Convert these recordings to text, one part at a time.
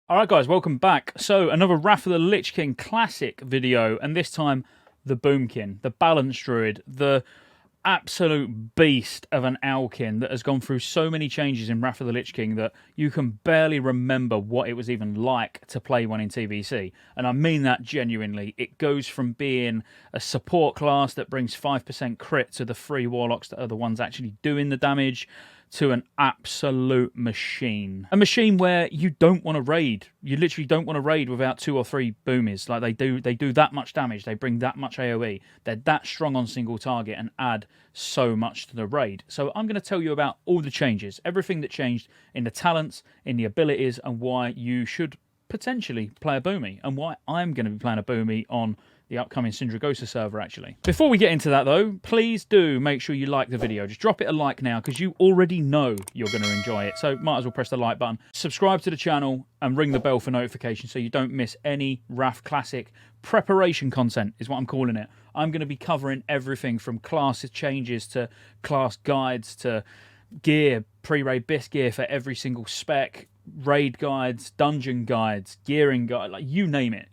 Alright guys, welcome back. So, another Wrath of the Lich King Classic video, and this time, the Boomkin, the Balance Druid, the absolute beast of an Owlkin that has gone through so many changes in Wrath of the Lich King that you can barely remember what it was even like to play one in TBC. And I mean that genuinely. It goes from being a support class that brings 5% crit to the 3 Warlocks that are the ones actually doing the damage, to an absolute machine. A machine where you don't want to raid. You literally don't want to raid without 2 or 3 boomies. Like they do that much damage. They bring that much AOE. They're that strong on single target and add so much to the raid. So I'm going to tell you about all the changes. Everything that changed in the talents, in the abilities, and why you should potentially play a boomie. And why I'm going to be playing a boomie on the upcoming Sindragosa server, actually. Before we get into that, though, please do make sure you like the video. Just drop it a like now, because you already know you're going to enjoy it. So might as well press the like button. Subscribe to the channel and ring the bell for notifications so you don't miss any WOTLK Classic preparation content, is what I'm calling it. I'm going to be covering everything from class changes to class guides to gear, pre-raid BIS gear for every single spec, raid guides, dungeon guides, gearing guide, like you name it.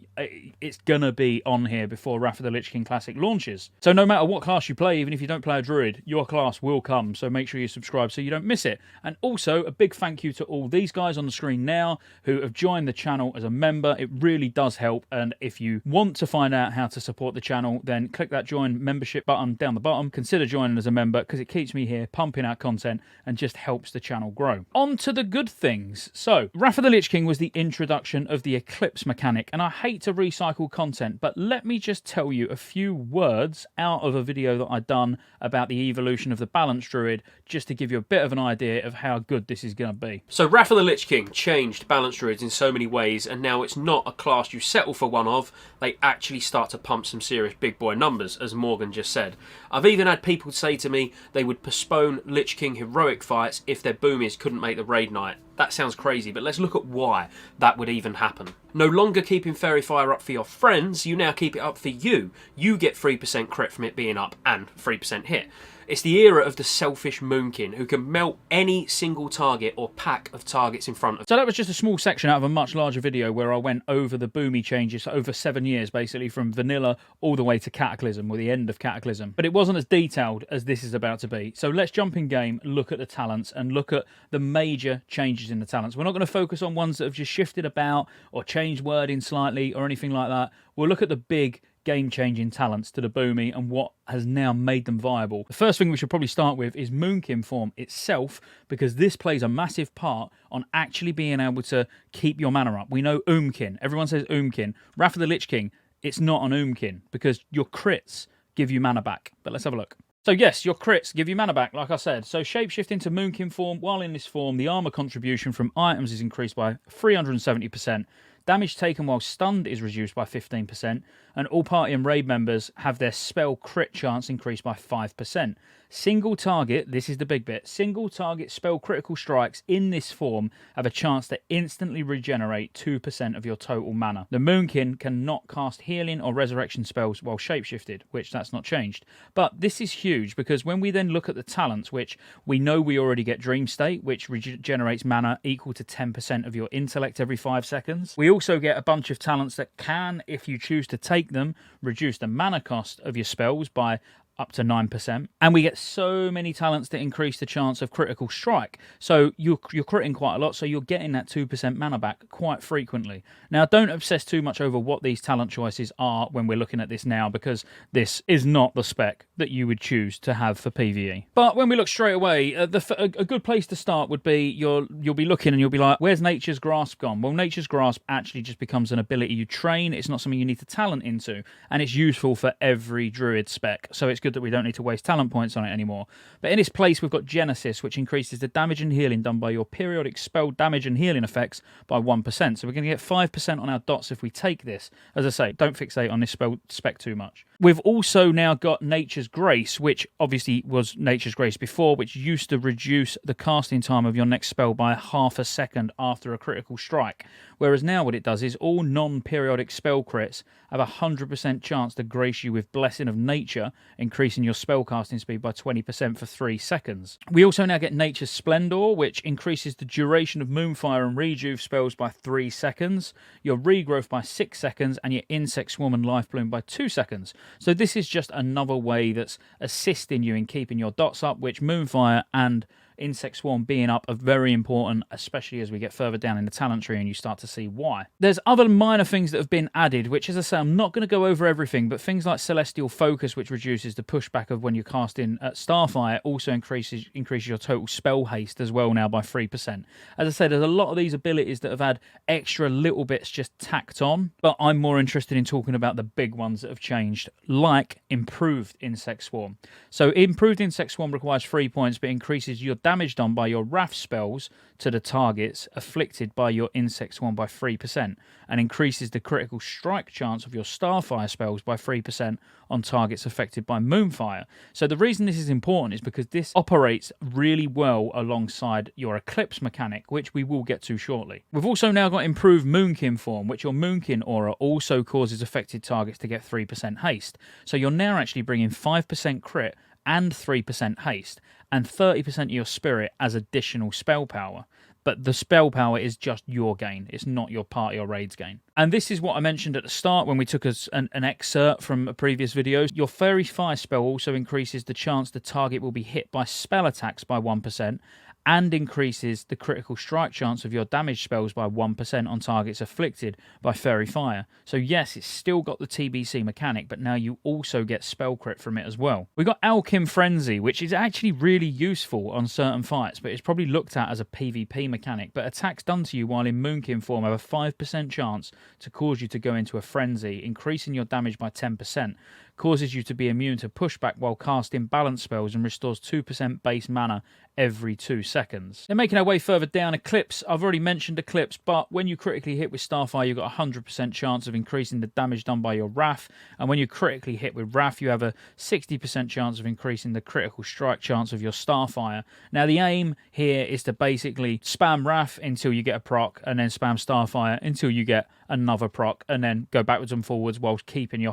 It's gonna be on here before Wrath of the Lich King Classic launches. So no matter what class you play, even if you don't play a druid, your class will come. So make sure you subscribe so you don't miss it. And also a big thank you to all these guys on the screen now who have joined the channel as a member. It really does help. And if you want to find out how to support the channel, then click that join membership button down the bottom. Consider joining as a member because it keeps me here pumping out content and just helps the channel grow. On to the good things. So, Wrath of the Lich King was the introduction of the Eclipse mechanic, and I hate to recycle content, but let me just tell you a few words out of a video that I've done about the evolution of the Balance Druid, just to give you a bit of an idea of how good this is going to be. So Wrath of the Lich King changed Balance Druids in so many ways, and now it's not a class you settle for one of, they actually start to pump some serious big boy numbers, as Morgan just said. I've even had people say to me they would postpone Lich King heroic fights if their boomies couldn't make the raid night. That sounds crazy, but let's look at why that would even happen. No longer keeping Fairy Fire up for your friends, you now keep it up for you. You get 3% crit from it being up and 3% hit. It's the era of the selfish Moonkin, who can melt any single target or pack of targets in front of. So that was just a small section out of a much larger video where I went over the boomie changes over 7 years, basically from vanilla all the way to Cataclysm, or the end of Cataclysm. But it wasn't as detailed as this is about to be. So let's jump in game, look at the talents, and look at the major changes in the talents. We're not going to focus on ones that have just shifted about or changed wording slightly or anything like that. We'll look at the big game-changing talents to the boomie and what has now made them viable. The first thing we should probably start with is Moonkin form itself, because this plays a massive part on actually being able to keep your mana up. We know Oomkin. Everyone says Oomkin. Wrath of the Lich King, it's not an Oomkin because your crits give you mana back. But let's have a look. So yes, your crits give you mana back, like I said. So shapeshift into Moonkin form. While in this form, the armor contribution from items is increased by 370%. Damage taken while stunned is reduced by 15%, and all party and raid members have their spell crit chance increased by 5%. Single target, this is the big bit, single target spell critical strikes in this form have a chance to instantly regenerate 2% of your total mana. The Moonkin cannot cast healing or resurrection spells while shapeshifted, which that's not changed. But this is huge because when we then look at the talents, which we know we already get Dream State, which regenerates mana equal to 10% of your intellect every 5 seconds. We also get a bunch of talents that can, if you choose to take them, reduce the mana cost of your spells by up to 9%. And we get so many talents that increase the chance of critical strike. So you're critting quite a lot, so you're getting that 2% mana back quite frequently. Now, don't obsess too much over what these talent choices are when we're looking at this now, because this is not the spec that you would choose to have for PvE. But when we look straight away, a good place to start would be you'll be looking and you'll be like, where's Nature's Grasp gone? Well, Nature's Grasp actually just becomes an ability you train. It's not something you need to talent into, and it's useful for every druid spec. So it's good that we don't need to waste talent points on it anymore. But in its place, we've got Genesis, which increases the damage and healing done by your periodic spell damage and healing effects by 1%. So we're going to get 5% on our dots if we take this. As I say, don't fixate on this spell spec too much. We've also now got Nature's Grace, which obviously was Nature's Grace before, which used to reduce the casting time of your next spell by half a second after a critical strike. Whereas now what it does is all non-periodic spell crits have a 100% chance to grace you with Blessing of Nature, increasing your spell casting speed by 20% for 3 seconds. We also now get Nature's Splendor, which increases the duration of Moonfire and Rejuve spells by 3 seconds, your Regrowth by 6 seconds, and your Insect Swarm and Life Bloom by 2 seconds. So this is just another way that's assisting you in keeping your dots up, which Moonfire and Insect Swarm being up are very important, especially as we get further down in the talent tree and you start to see why. There's other minor things that have been added, which, as I say, I'm not going to go over everything, but things like Celestial Focus, which reduces the pushback of when you're casting at Starfire, also increases your total spell haste as well now by 3%. As I said, there's a lot of these abilities that have had extra little bits just tacked on, but I'm more interested in talking about the big ones that have changed, like Improved Insect Swarm. So Improved Insect Swarm requires 3 points, but increases your damage done by your Wrath spells to the targets afflicted by your Insect Swarm by 3%, and increases the critical strike chance of your Starfire spells by 3% on targets affected by Moonfire. So the reason this is important is because this operates really well alongside your Eclipse mechanic, which we will get to shortly. We've also now got Improved Moonkin form, which your Moonkin aura also causes affected targets to get 3% haste. So you're now actually bringing 5% crit and 3% haste, and 30% of your spirit as additional spell power. But the spell power is just your gain. It's not your party or raid's gain. And this is what I mentioned at the start when we took an excerpt from a previous video. Your Fairy Fire spell also increases the chance the target will be hit by spell attacks by 1%, and increases the critical strike chance of your damage spells by 1% on targets afflicted by Fairy Fire. So yes, it's still got the TBC mechanic, but now you also get spell crit from it as well. We got Alchem Frenzy, which is actually really useful on certain fights, but it's probably looked at as a PvP mechanic. But attacks done to you while in Moonkin form have a 5% chance to cause you to go into a frenzy, increasing your damage by 10%. Causes you to be immune to pushback while casting balance spells, and restores 2% base mana every 2 seconds. Then making our way further down, Eclipse. I've already mentioned Eclipse, but when you critically hit with Starfire, you've got a 100% chance of increasing the damage done by your Wrath, and when you critically hit with Wrath, you have a 60% chance of increasing the critical strike chance of your Starfire. Now the aim here is to basically spam Wrath until you get a proc, and then spam Starfire until you get another proc, and then go backwards and forwards whilst keeping your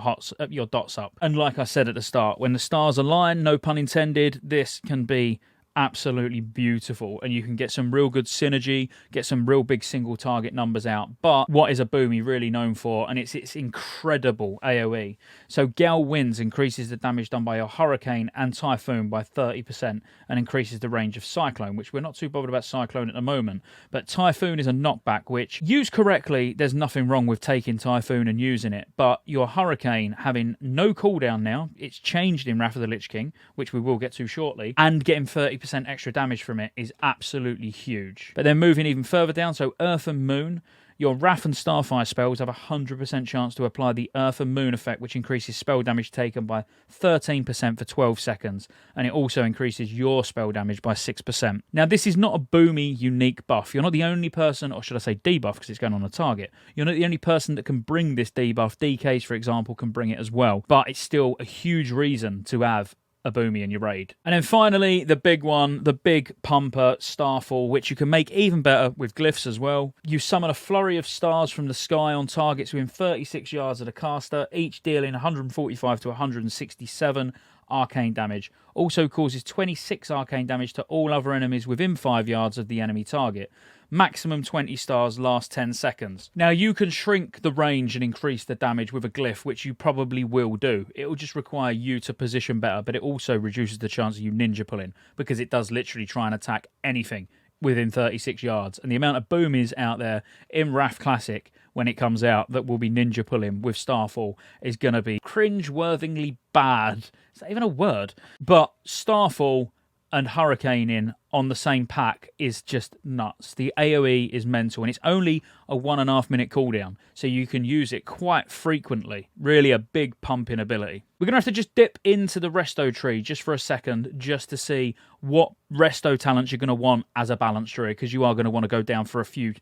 dots up. And like I said at the start, when the stars align, no pun intended, this can be absolutely beautiful, and you can get some real good synergy, get some real big single target numbers out. But what is a Boomy really known for? And it's incredible AoE. So Gale Winds increases the damage done by your Hurricane and Typhoon by 30%, and increases the range of Cyclone, which we're not too bothered about Cyclone at the moment. But Typhoon is a knockback, which, used correctly, there's nothing wrong with taking Typhoon and using it. But your Hurricane having no cooldown now, it's changed in Wrath of the Lich King, which we will get to shortly, and getting 30% extra damage from it is absolutely huge. But then moving even further down, so Earth and Moon, your Wrath and Starfire spells have a 100% chance to apply the Earth and Moon effect, which increases spell damage taken by 13% for 12 seconds, and it also increases your spell damage by 6%. Now, this is not a Boomy unique buff. You're not the only person, or should I say debuff, because it's going on a target. You're not the only person that can bring this debuff. DKs, for example, can bring it as well, but it's still a huge reason to have a Boomy in your raid. And then finally, the big one, the big pumper, Starfall, which you can make even better with Glyphs as well. You summon a flurry of stars from the sky on targets within 36 yards of the caster, each dealing 145 to 167 arcane damage. Also causes 26 arcane damage to all other enemies within 5 yards of the enemy target. Maximum 20 stars, last 10 seconds. Now, you can shrink the range and increase the damage with a glyph, which you probably will do. It will just require you to position better, but it also reduces the chance of you ninja pulling, because it does literally try and attack anything within 36 yards. And the amount of boomies out there in WOTLK Classic when it comes out that will be ninja pulling with Starfall is going to be cringe-worthingly bad. Is that even a word? But Starfall and Hurricane in on the same pack is just nuts. The AOE is mental, and it's only a 1.5 minute cooldown, so you can use it quite frequently. Really a big pumping ability. We're going to have to just dip into the resto tree just for a second, just to see what resto talents you're going to want as a Balance Druid, because you are going to want to go down for a few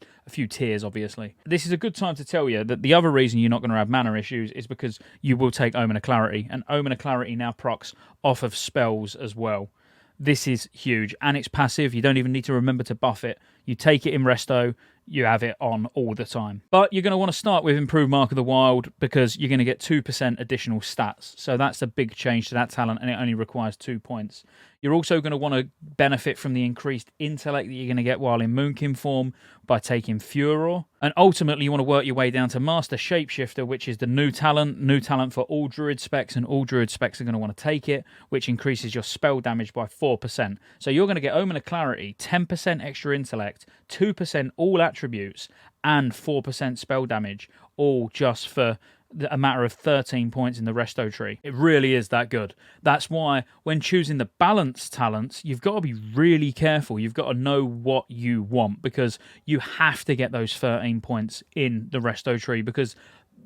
tiers, obviously. This is a good time to tell you that the other reason you're not going to have mana issues is because you will take Omen of Clarity, and Omen of Clarity now procs off of spells as well. This is huge, and it's passive. You don't even need to remember to buff it. You take it in resto, you have it on all the time. But you're going to want to start with Improved Mark of the Wild, because you're going to get 2% additional stats. So that's a big change to that talent, and it only requires 2 points. You're also going to want to benefit from the increased intellect that you're going to get while in Moonkin form by taking Furor. And ultimately, you want to work your way down to Master Shapeshifter, which is the new talent for all Druid specs, and all Druid specs are going to want to take it, which increases your spell damage by 4%. So you're going to get Omen of Clarity, 10% extra intellect, 2% all attributes, and 4% spell damage, all just for a matter of 13 points in the resto tree. It really is that good. That's why when choosing the balance talents, you've got to be really careful. You've got to know what you want, because you have to get those 13 points in the resto tree, because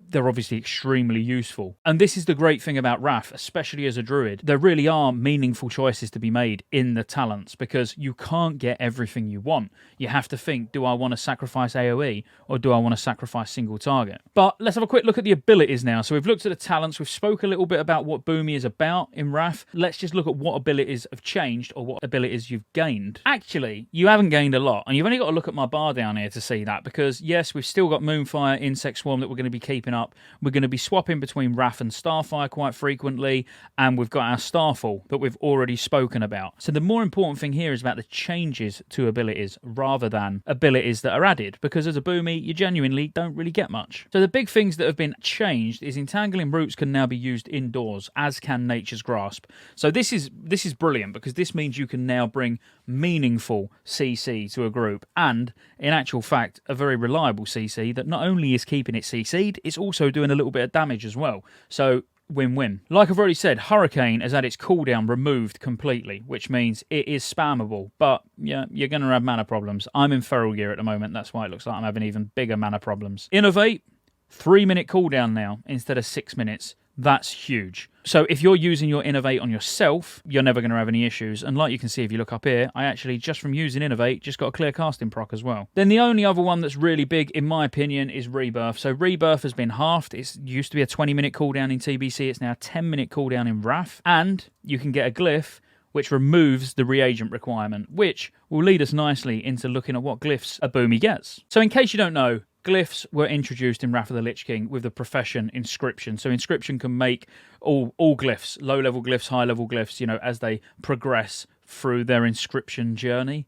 they're obviously extremely useful. And this is the great thing about Wrath, especially as a druid. There really are meaningful choices to be made in the talents, because you can't get everything you want. You have to think, do I want to sacrifice AoE, or do I want to sacrifice single target? But let's have a quick look at the abilities now. So we've looked at the talents, we've spoke a little bit about what Boomy is about in Wrath. Let's just look at what abilities have changed, or what abilities you've gained. Actually, you haven't gained a lot, and you've only got to look at my bar down here to see that, because yes, we've still got Moonfire, Insect Swarm that we're going to be keeping up. We're going to be swapping between Wrath and Starfire quite frequently, and we've got our Starfall that we've already spoken about. So the more important thing here is about the changes to abilities rather than abilities that are added, because as a Boomy, you genuinely don't really get much. So the big things that have been changed is Entangling Roots can now be used indoors, as can Nature's Grasp. So this is brilliant, because this means you can now bring meaningful CC to a group, and in actual fact, a very reliable CC that not only is keeping it CC'd, it's also doing a little bit of damage as well. So win-win. Like I've already said, Hurricane has had its cooldown removed completely, which means it is spammable, but yeah, you're going to have mana problems. I'm in Feral Gear at the moment, that's why it looks like I'm having even bigger mana problems. Innovate, 3-minute cooldown now instead of 6 minutes. That's huge. So if you're using your Innovate on yourself, you're never going to have any issues. And like you can see if you look up here, I actually, just from using Innovate, just got a clear casting proc as well. Then the only other one that's really big, in my opinion, is Rebirth. So Rebirth has been halved. It used to be a 20-minute cooldown in TBC. It's now a 10-minute cooldown in Wrath. And you can get a Glyph which removes the reagent requirement, which will lead us nicely into looking at what Glyphs a Boomy gets. So in case you don't know, Glyphs were introduced in Wrath of the Lich King with the profession Inscription. So Inscription can make all glyphs, low-level glyphs, high-level glyphs, you know, as they progress through their Inscription journey.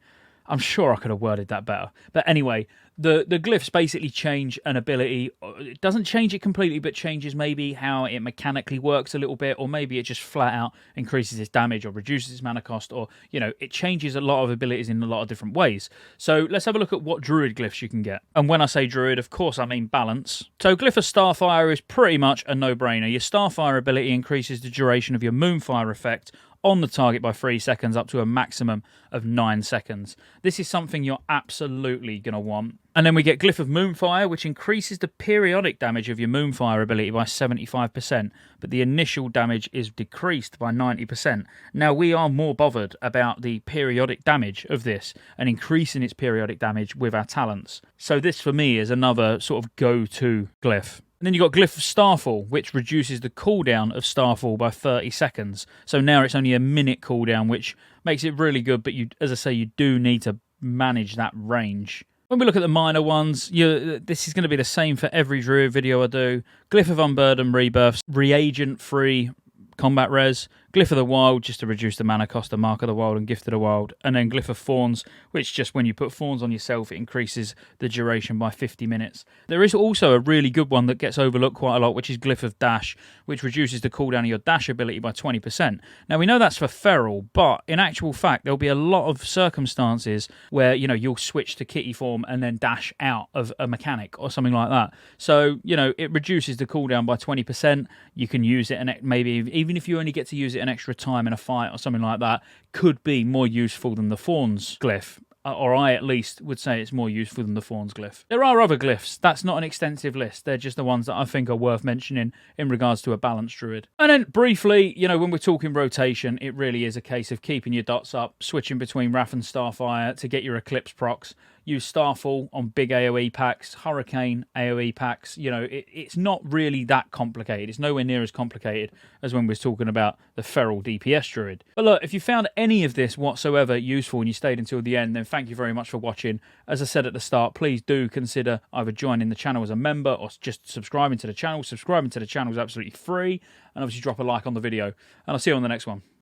I'm sure I could have worded that better. But anyway, the glyphs basically change an ability. It doesn't change it completely, but changes maybe how it mechanically works a little bit, or maybe it just flat out increases its damage or reduces its mana cost, or, you know, it changes a lot of abilities in a lot of different ways. So let's have a look at what Druid glyphs you can get. And when I say Druid, of course I mean Balance. So Glyph of Starfire is pretty much a no-brainer. Your Starfire ability increases the duration of your Moonfire effect on the target by 3 seconds, up to a maximum of 9 seconds. This is something you're absolutely going to want. And then we get Glyph of Moonfire, which increases the periodic damage of your Moonfire ability by 75%, but the initial damage is decreased by 90%. Now, we are more bothered about the periodic damage of this and increasing its periodic damage with our talents. So this, for me, is another sort of go-to glyph. And then you've got Glyph of Starfall, which reduces the cooldown of Starfall by 30 seconds. So now it's only a minute cooldown, which makes it really good, but you, as I say, you do need to manage that range. When we look at the minor ones, this is going to be the same for every Druid video I do. Glyph of Unburden Rebirths, reagent-free combat res. Glyph of the Wild, just to reduce the mana cost of Mark of the Wild and Gift of the Wild. And then Glyph of Thorns, which just when you put Thorns on yourself, it increases the duration by 50 minutes. There is also a really good one that gets overlooked quite a lot, which is Glyph of Dash, which reduces the cooldown of your dash ability by 20%. Now, we know that's for Feral, but in actual fact, there'll be a lot of circumstances where, you know, you'll switch to Kitty form and then dash out of a mechanic or something like that. So, you know, it reduces the cooldown by 20%. You can use it, and maybe even if you only get to use it an extra time in a fight or something like that, could be more useful than the Fawn's glyph. Or I at least would say it's more useful than the Fawn's glyph. There are other glyphs. That's not an extensive list. They're just the ones that I think are worth mentioning in regards to a Balance Druid. And then briefly, you know, when we're talking rotation, it really is a case of keeping your dots up, switching between Wrath and Starfire to get your Eclipse procs. Use Starfall on big AoE packs, Hurricane AoE packs. You know, it's not really that complicated. It's nowhere near as complicated as when we're talking about the Feral DPS Druid. But look, if you found any of this whatsoever useful and you stayed until the end, then thank you very much for watching. As I said at the start, please do consider either joining the channel as a member or just subscribing to the channel. Subscribing to the channel is absolutely free. And obviously drop a like on the video. And I'll see you on the next one.